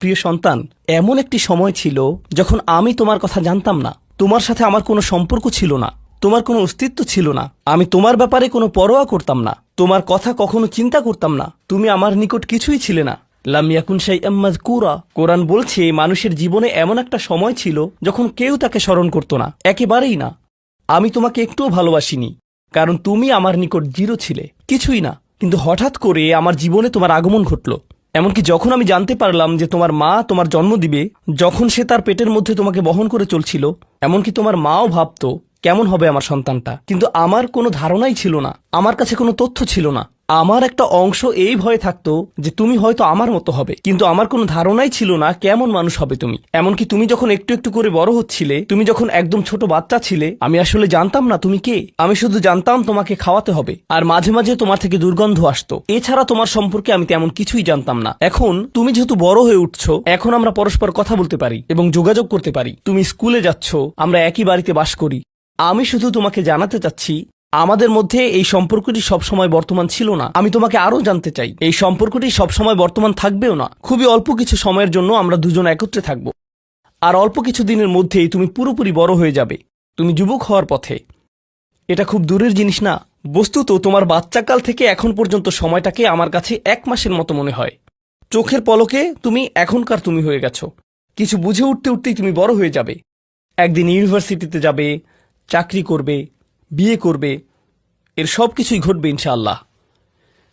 প্রিয় সন্তান, এমন একটি সময় ছিল যখন আমি তোমার কথা জানতাম না, তোমার সাথে আমার কোনো সম্পর্ক ছিল না, তোমার কোনো অস্তিত্ব ছিল না, আমি তোমার ব্যাপারে কোনো পরোয়া করতাম না, তোমার কথা কখনো চিন্তা করতাম না, তুমি আমার নিকট কিছুই ছিলে না। লাম ইয়াকুন শাইআম মাযকুরা। কোরআন বলছে মানুষের জীবনে এমন একটা সময় ছিল যখন কেউ তাকে স্মরণ করত না, একেবারেই না। আমি তোমাকে একটুও ভালোবাসিনি, কারণ তুমি আমার নিকট জিরো ছিলে, কিছুই না। কিন্তু হঠাৎ করে আমার জীবনে তোমার আগমন ঘটল। এমনকি যখন আমি জানতে পারলাম যে তোমার মা তোমার জন্ম দিবে, যখন সে তার পেটের মধ্যে তোমাকে বহন করে চলছিল, এমনকি তোমার মাও ভাবতো কেমন হবে আমার সন্তানটা। কিন্তু আমার কোনো ধারণাই ছিল না, আমার কাছে কোনো তথ্য ছিল না। আমার একটা অংশ এই ভয়ে থাকতো যে তুমি হয়তো আমার মতো হবে, কিন্তু আমার কোনো ধারণাই ছিল না কেমন মানুষ হবে তুমি। এমনকি তুমি যখন একটু একটু করে বড় হচ্ছিলে, তুমি যখন একদম ছোট বাচ্চা ছিলে, আমি আসলে জানতাম না তুমি কে। আমি শুধু জানতাম তোমাকে খাওয়াতে হবে, আর মাঝে মাঝে তোমার থেকে দুর্গন্ধ আসতো। এছাড়া তোমার সম্পর্কে আমি তেমন কিছুই জানতাম না। এখন তুমি যেহেতু বড় হয়ে উঠছো, এখন আমরা পরস্পর কথা বলতে পারি এবং যোগাযোগ করতে পারি। তুমি স্কুলে যাচ্ছ, আমরা একই বাড়িতে বাস করি। আমি শুধু তোমাকে জানাতে চাচ্ছি, আমাদের মধ্যে এই সম্পর্কটি সবসময় বর্তমান ছিল না। আমি তোমাকে আরো জানতে চাই, এই সম্পর্কটি সবসময় বর্তমান থাকবেও না। খুবই অল্প কিছু সময়ের জন্য আমরা দুজন একত্রে থাকব, আর অল্প কিছু দিনের মধ্যেই তুমি পুরোপুরি বড় হয়ে যাবে। তুমি যুবক হওয়ার পথে। এটা খুব দূরের জিনিস না। বস্তুত তোমার বাচ্চাকাল থেকে এখন পর্যন্ত সময়টাকে আমার কাছে 1 মাসের মতো মনে হয়। চোখের পলকে তুমি এখনকার তুমি হয়ে গেছো। কিছু বুঝে উঠতে উঠতেই তুমি বড় হয়ে যাবে। একদিন ইউনিভার্সিটিতে যাবে, চাকরি করবে, বিয়ে করবে, এর সব কিছুই ঘটবে ইনশাআল্লাহ,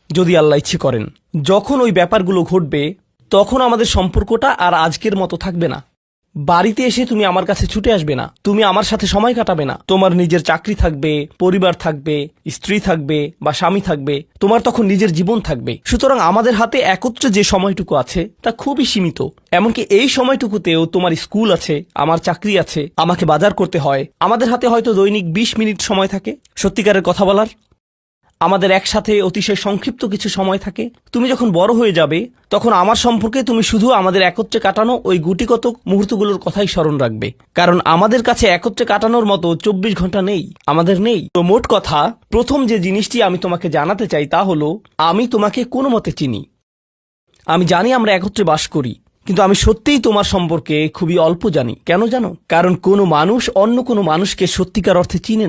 যদি আল্লাহ ইচ্ছে করেন। যখন ওই ব্যাপারগুলো ঘটবে, তখন আমাদের সম্পর্কটা আর আজকের মতো থাকবে না। বাড়িতে এসে তুমি আমার কাছে ছুটে আসবে না, তুমি আমার সাথে সময় কাটাবে না। তোমার নিজের চাকরি থাকবে, পরিবার থাকবে, স্ত্রী থাকবে বা স্বামী থাকবে, তোমার তখন নিজের জীবন থাকবে। সুতরাং আমাদের হাতে একত্রে যে সময়টুকু আছে তা খুবই সীমিত। এমনকি এই সময়টুকুতেও তোমার স্কুল আছে, আমার চাকরি আছে, আমাকে বাজার করতে হয়। আমাদের হাতে হয়তো দৈনিক 20 মিনিট সময় থাকে সত্যিকারের কথা বলার। আমাদের একসাথে অতিশয় সংক্ষিপ্ত কিছু সময় থাকে। তুমি যখন বড় হয়ে যাবে, তখন আমার সম্পর্কে তুমি শুধু আমাদের একত্রে কাটানো ওই গুটিকত মুহূর্তগুলোর কথাই স্মরণ রাখবে, কারণ আমাদের কাছে একত্রে কাটানোর মতো 24 ঘন্টা নেই, আমাদের নেই। তো মোট কথা, প্রথম যে জিনিসটি আমি তোমাকে জানাতে চাই তা হলো, আমি তোমাকে কোনো মতে চিনি। আমি জানি আমরা একত্রে বাস করি, কিন্তু আমি সত্যিই তোমার সম্পর্কে খুবই অল্প জানি। কেন জানো? কারণ কোনো মানুষ অন্য কোনো মানুষকে সত্যিকার অর্থে চিনে না।